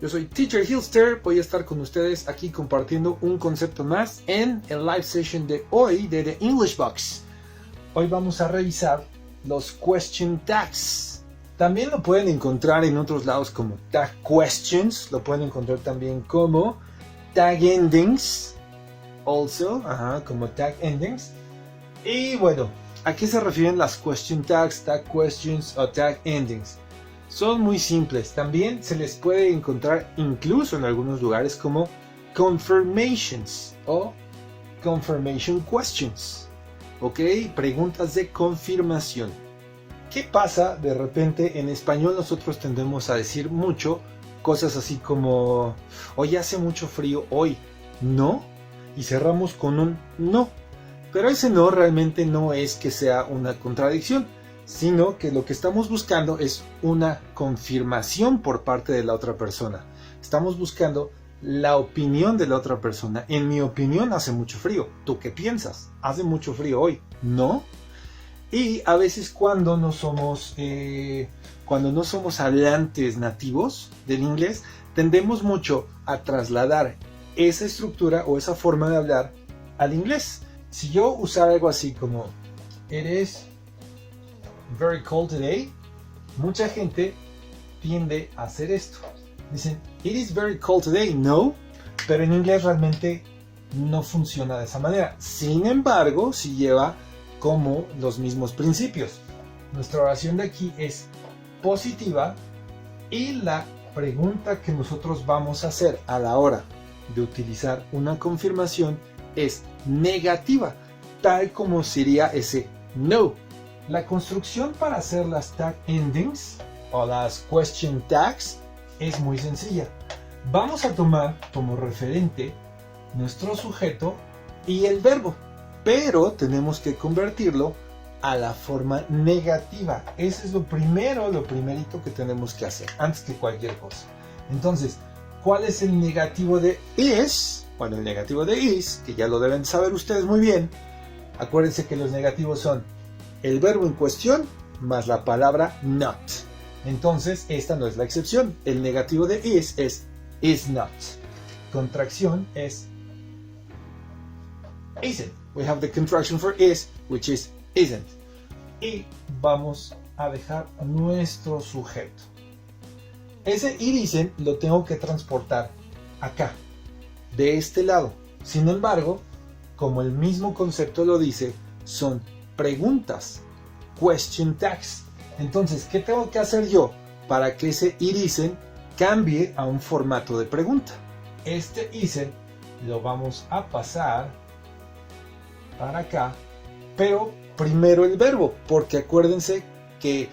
Yo soy Teacher Hilster, voy a estar con ustedes aquí compartiendo un concepto más en el live session de hoy de The English Box. Hoy vamos a revisar los question tags. También lo pueden encontrar en otros lados como tag questions, lo pueden encontrar también como tag endings, como tag endings. Y bueno, ¿a qué se refieren las question tags, tag questions o tag endings? Son muy simples. También se les puede encontrar incluso en algunos lugares como confirmations o confirmation questions. ¿Ok? Preguntas de confirmación. ¿Qué pasa? De repente en español nosotros tendemos a decir mucho cosas así como hoy hace mucho frío, hoy no, y cerramos con un no. Pero ese no realmente no es que sea una contradicción, sino que lo que estamos buscando es una confirmación por parte de la otra persona. Estamos buscando la opinión de la otra persona. En mi opinión hace mucho frío. ¿Tú qué piensas? ¿Hace mucho frío hoy? ¿No? Y a veces cuando no somos hablantes nativos del inglés, tendemos mucho a trasladar esa estructura o esa forma de hablar al inglés. Si yo usara algo así como It is very cold today, mucha gente tiende a hacer esto. Dicen, it is very cold today, no, pero en inglés realmente no funciona de esa manera. Sin embargo, sí lleva como los mismos principios. Nuestra oración de aquí es positiva y la pregunta que nosotros vamos a hacer a la hora de utilizar una confirmación es negativa, tal como sería ese no. La construcción para hacer las tag endings o las question tags es muy sencilla. Vamos a tomar como referente nuestro sujeto y el verbo, pero tenemos que convertirlo a la forma negativa. Ese es lo primerito que tenemos que hacer antes que cualquier cosa. Entonces, ¿cuál es el negativo de is? Bueno, el negativo de is, que ya lo deben saber ustedes muy bien. Acuérdense que los negativos son el verbo en cuestión más la palabra not. Entonces, esta no es la excepción. El negativo de is not. Contracción es isn't. We have the contraction for is, which is isn't. Y vamos a dejar nuestro sujeto. Ese it isn't lo tengo que transportar acá, de este lado. Sin embargo, como el mismo concepto lo dice, son preguntas, question tags. Entonces, ¿qué tengo que hacer yo para que ese it isn't cambie a un formato de pregunta? Este isn't lo vamos a pasar para acá, pero primero el verbo, porque acuérdense que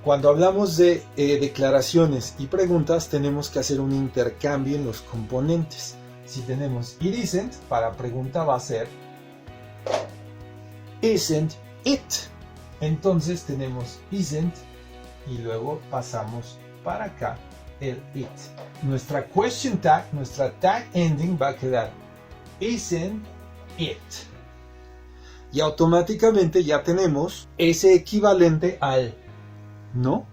cuando hablamos de declaraciones y preguntas tenemos que hacer un intercambio en los componentes. Si tenemos it isn't, para pregunta va a ser isn't it. Entonces tenemos isn't y luego pasamos para acá el it. Nuestra question tag, nuestra tag ending va a quedar isn't it. Y automáticamente ya tenemos ese equivalente al no.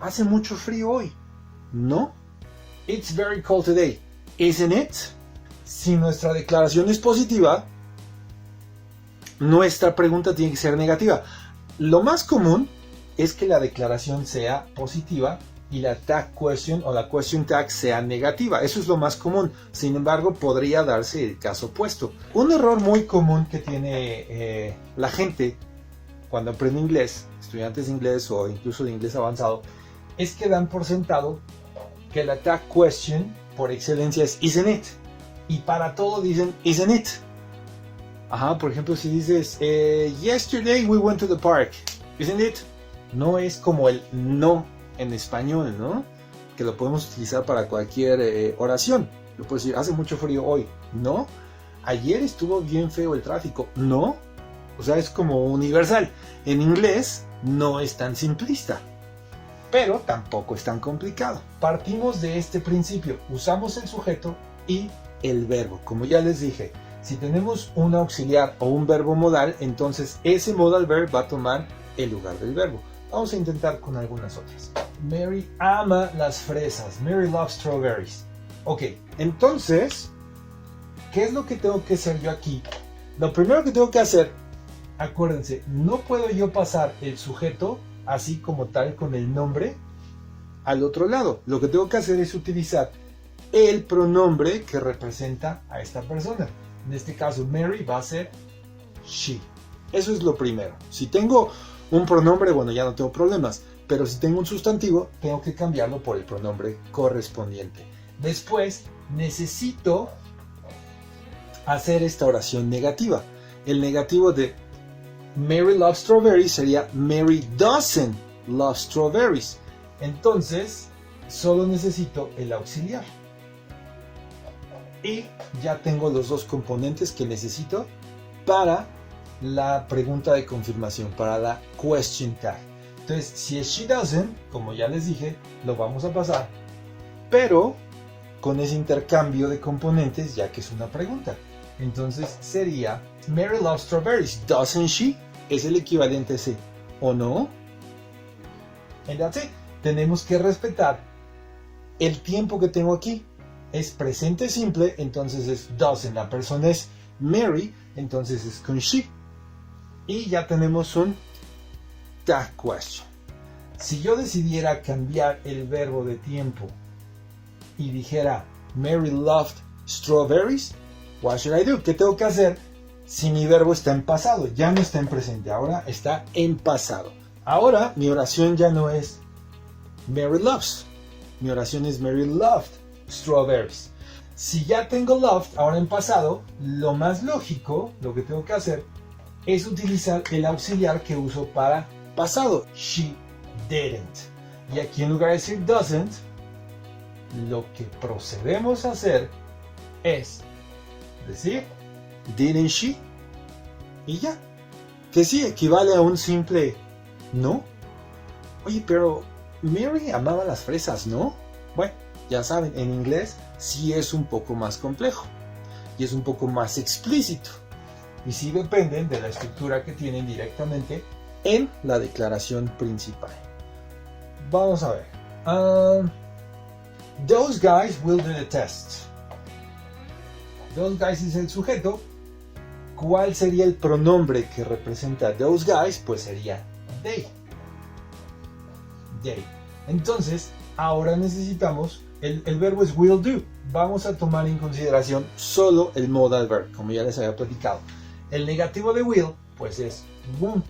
Hace mucho frío hoy. No. It's very cold today. Isn't it? Si nuestra declaración es positiva, nuestra pregunta tiene que ser negativa. Lo más común es que la declaración sea positiva y la tag question o la question tag sea negativa. Eso es lo más común. Sin embargo, podría darse el caso opuesto. Un error muy común que tiene la gente cuando aprende inglés, estudiantes de inglés o incluso de inglés avanzado, es que dan por sentado que la tag question por excelencia es isn't it. Y para todo dicen isn't it. Por ejemplo, si dices yesterday we went to the park, isn't it? No es como el no en español, ¿no? Que lo podemos utilizar para cualquier oración. Yo puedo decir, hace mucho frío hoy. No. Ayer estuvo bien feo el tráfico. No. O sea, es como universal. En inglés no es tan simplista, pero tampoco es tan complicado. Partimos de este principio. Usamos el sujeto y el verbo. Como ya les dije, si tenemos un auxiliar o un verbo modal, entonces ese modal verb va a tomar el lugar del verbo. Vamos a intentar con algunas otras. Mary ama las fresas. Mary loves strawberries. Ok, entonces, ¿qué es lo que tengo que hacer yo aquí? Lo primero que tengo que hacer, acuérdense, no puedo yo pasar el sujeto así como tal con el nombre al otro lado. Lo que tengo que hacer es utilizar el pronombre que representa a esta persona. En este caso, Mary va a ser she. Eso es lo primero. Si tengo un pronombre, bueno, ya no tengo problemas. Pero si tengo un sustantivo, tengo que cambiarlo por el pronombre correspondiente. Después, necesito hacer esta oración negativa. El negativo de Mary loves strawberries sería Mary doesn't love strawberries. Entonces, solo necesito el auxiliar. Y ya tengo los dos componentes que necesito para la pregunta de confirmación, para la question tag. Entonces, si es she doesn't, como ya les dije, lo vamos a pasar, pero con ese intercambio de componentes, ya que es una pregunta. Entonces sería Mary loves strawberries, doesn't she? Es el equivalente a ese, ¿o no? And that's it. Tenemos que respetar el tiempo que tengo aquí. Es presente simple, entonces es doesn't. La persona es Mary, entonces es con she. Y ya tenemos un tag question. Si yo decidiera cambiar el verbo de tiempo y dijera Mary loved strawberries, what should I do? ¿Qué tengo que hacer si mi verbo está en pasado? Ya no está en presente, ahora está en pasado. Ahora mi oración ya no es Mary loves. Mi oración es Mary loved strawberries. Si ya tengo loved ahora en pasado, lo más lógico, lo que tengo que hacer es utilizar el auxiliar que uso para pasado. She didn't. Y aquí en lugar de decir doesn't, lo que procedemos a hacer es decir didn't she y ya. Que sí equivale a un simple no. Oye, pero Mary amaba las fresas, ¿no? Bueno, ya saben, en inglés sí es un poco más complejo y es un poco más explícito. Y sí dependen de la estructura que tienen directamente en la declaración principal. Vamos a ver. Those guys will do the test. Those guys es el sujeto. ¿Cuál sería el pronombre que representa those guys? Pues sería they. They. Entonces, ahora necesitamos, el verbo es will do. Vamos a tomar en consideración solo el modal verb, como ya les había platicado. El negativo de will, pues es won't.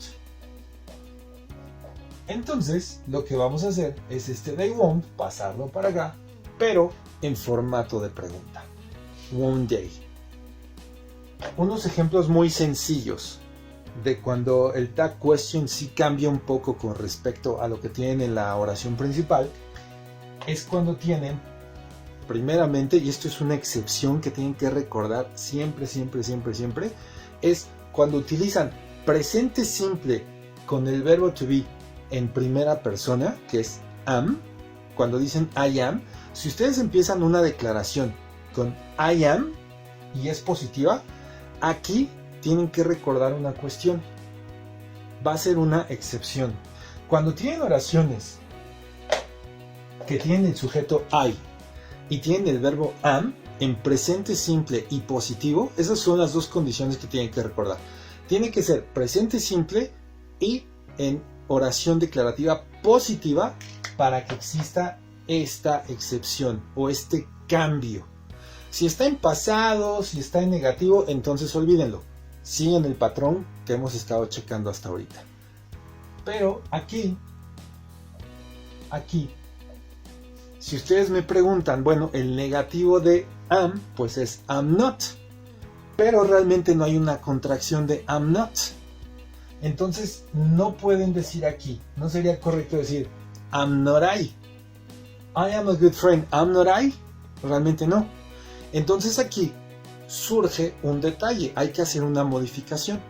Entonces, lo que vamos a hacer es este they won't, pasarlo para acá, pero en formato de pregunta. Won't they. Unos ejemplos muy sencillos de cuando el tag question sí cambia un poco con respecto a lo que tienen en la oración principal, es cuando tienen, primeramente, y esto es una excepción que tienen que recordar siempre, es cuando utilizan presente simple con el verbo to be en primera persona, que es am. Cuando dicen I am, si ustedes empiezan una declaración con I am y es positiva, aquí tienen que recordar una cuestión. Va a ser una excepción. Cuando tienen oraciones que tienen el sujeto I y tienen el verbo am en presente simple y positivo, esas son las dos condiciones que tienen que recordar. Tiene que ser presente simple y en oración declarativa positiva para que exista esta excepción o este cambio. Si está en pasado, si está en negativo, entonces olvídenlo. Siguen el patrón que hemos estado checando hasta ahorita. Pero aquí, si ustedes me preguntan, bueno, el negativo de am, pues es am not. Pero realmente no hay una contracción de am not. Entonces no pueden decir aquí, no sería correcto decir am not I. I am a good friend, am not I. Realmente no. Entonces aquí surge un detalle, hay que hacer una modificación.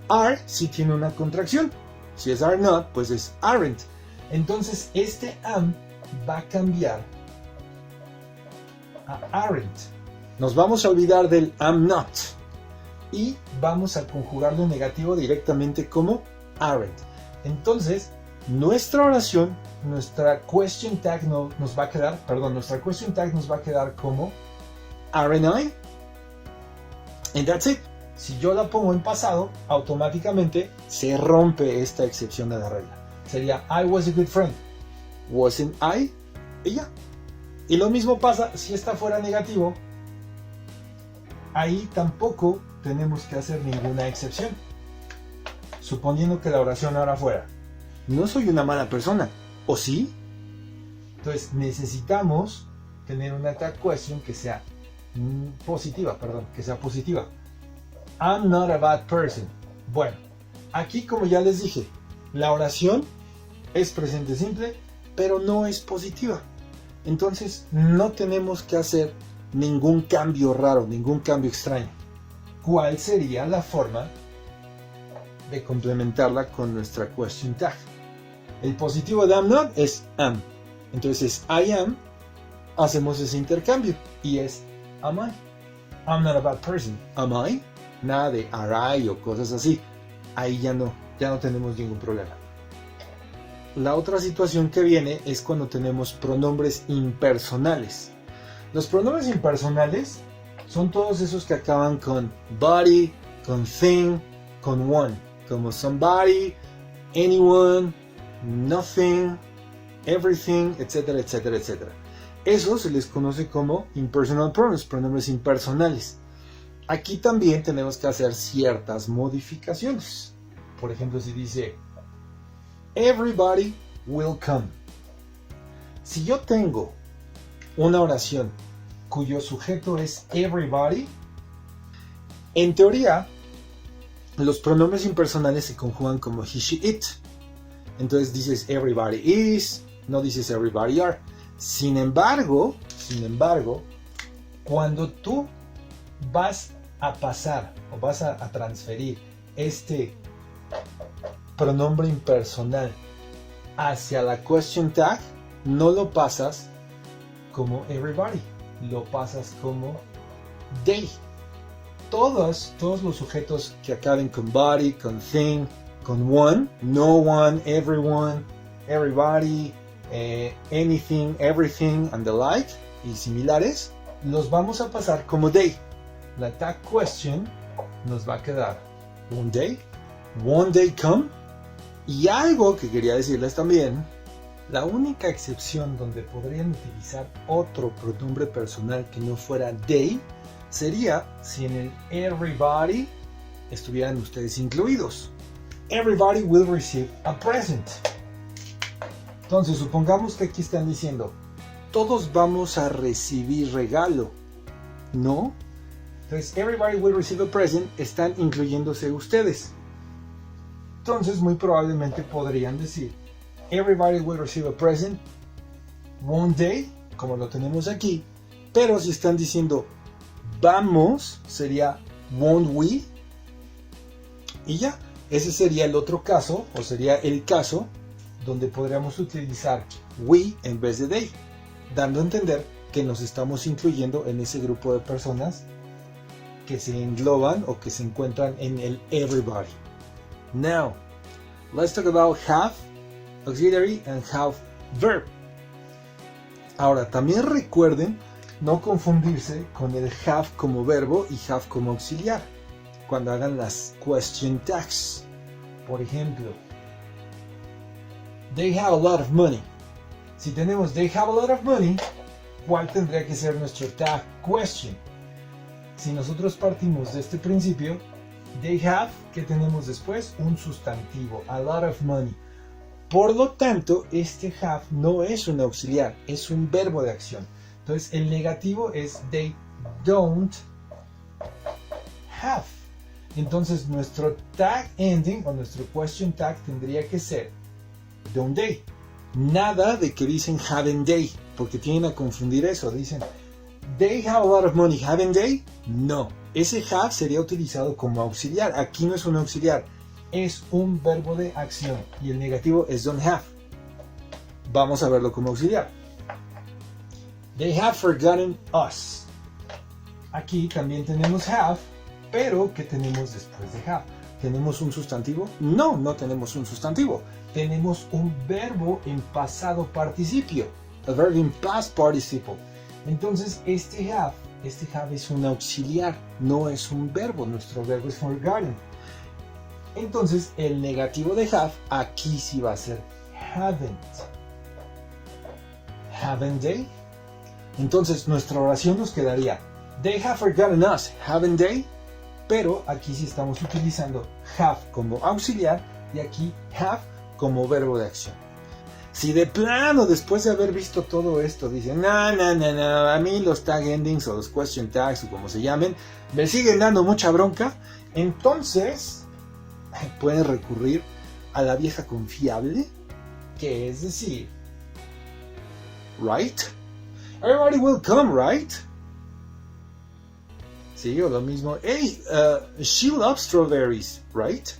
Are sí tiene una contracción. Si es are not, pues es aren't. Entonces este am va a cambiar a aren't. Nos vamos a olvidar del am not y vamos a conjugarlo en negativo directamente como aren't. Entonces nuestra oración, nuestra question tag nos va a quedar, nuestra question tag nos va a quedar como aren't I? And that's it. Si yo la pongo en pasado, automáticamente se rompe esta excepción de la regla. Sería I was a good friend. Wasn't I? Y ya. Y lo mismo pasa si esta fuera negativo. Ahí tampoco tenemos que hacer ninguna excepción. Suponiendo que la oración ahora fuera no soy una mala persona, ¿o sí? Entonces necesitamos tener una tag question que sea positiva. I'm not a bad person. Bueno, aquí como ya les dije, la oración es presente simple, pero no es positiva. Entonces no tenemos que hacer ningún cambio raro, ningún cambio extraño. ¿Cuál sería la forma de complementarla con nuestra question tag? El positivo de I'm not es am. Entonces I am, hacemos ese intercambio y es am I. I'm not a bad person. Am I? Nada de are I o cosas así. Ahí ya no tenemos ningún problema. La otra situación que viene es cuando tenemos pronombres impersonales. Los pronombres impersonales son todos esos que acaban con body, con thing, con one, como somebody, anyone, nothing, everything, etcétera, etcétera, etcétera. Eso se les conoce como impersonal pronouns, pronombres impersonales. Aquí también tenemos que hacer ciertas modificaciones. Por ejemplo, si dice everybody will come. Si yo tengo una oración cuyo sujeto es everybody, en teoría los pronombres impersonales se conjugan como he, she, it. Entonces dices everybody is, no dices everybody are. Sin embargo, cuando tú vas a pasar o vas a transferir este pronombre impersonal hacia la question tag, no lo pasas como everybody, lo pasas como they. Todos los sujetos que acaben con body, con thing, con one, no one, everyone, everybody, anything, everything and the like y similares, los vamos a pasar como they. La tag question nos va a quedar one day come. Y algo que quería decirles también, la única excepción donde podrían utilizar otro pronombre personal que no fuera they sería si en el everybody estuvieran ustedes incluidos. Everybody will receive a present. Entonces, supongamos que aquí están diciendo todos vamos a recibir regalo, ¿no? Entonces, everybody will receive a present están incluyéndose ustedes. Entonces, muy probablemente podrían decir everybody will receive a present one day, como lo tenemos aquí. Pero si están diciendo vamos, sería won't we. Y ya, ese sería el otro caso, o sería el caso donde podríamos utilizar we en vez de they, dando a entender que nos estamos incluyendo en ese grupo de personas que se engloban o que se encuentran en el everybody. Now, let's talk about have, auxiliary, and have verb. Ahora, también recuerden no confundirse con el have como verbo y have como auxiliar cuando hagan las question tags. Por ejemplo, they have a lot of money. Si tenemos they have a lot of money, ¿cuál tendría que ser nuestro tag question? Si nosotros partimos de este principio, they have, ¿qué tenemos después? Un sustantivo, a lot of money. Por lo tanto, este have no es un auxiliar, es un verbo de acción. Entonces, el negativo es they don't have. Entonces, nuestro tag ending o nuestro question tag tendría que ser don't they. Nada de que dicen haven't they, porque tienen a confundir eso. Dicen they have a lot of money, haven't they? No, ese have sería utilizado como auxiliar. Aquí no es un auxiliar, es un verbo de acción y el negativo es don't have. Vamos a verlo como auxiliar. They have forgotten us. Aquí también tenemos have, pero ¿qué tenemos después de have? ¿Tenemos un sustantivo? No, no tenemos un sustantivo. tenemos un verbo en pasado participio, a verb in past participle. Entonces este have es un auxiliar, no es un verbo, nuestro verbo es forgotten. Entonces el negativo de have aquí sí va a ser haven't. Haven't they? Entonces nuestra oración nos quedaría, they have forgotten us, haven't they? Pero aquí sí estamos utilizando have como auxiliar y aquí have como verbo de acción. Si de plano, después de haber visto todo esto, dicen, no, a mí los tag endings o los question tags o como se llamen, me siguen dando mucha bronca, entonces pueden recurrir a la vieja confiable, que es decir, right? Everybody will come, right? Sí, o lo mismo, hey, she loves strawberries, right?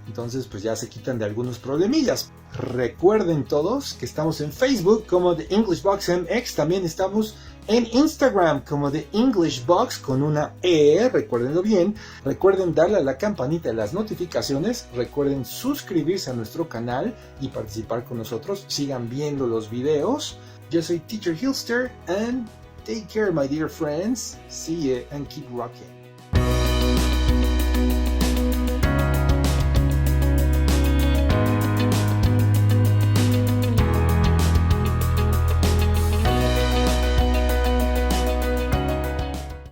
Entonces pues ya se quitan de algunos problemillas. Recuerden todos que estamos en Facebook como The English Box MX, también estamos en Instagram como The English Box con una E, recuérdenlo bien. Recuerden darle a la campanita de las notificaciones, recuerden suscribirse a nuestro canal y participar con nosotros, sigan viendo los videos. Yo soy Teacher Hilster and take care my dear friends, see you and keep rocking.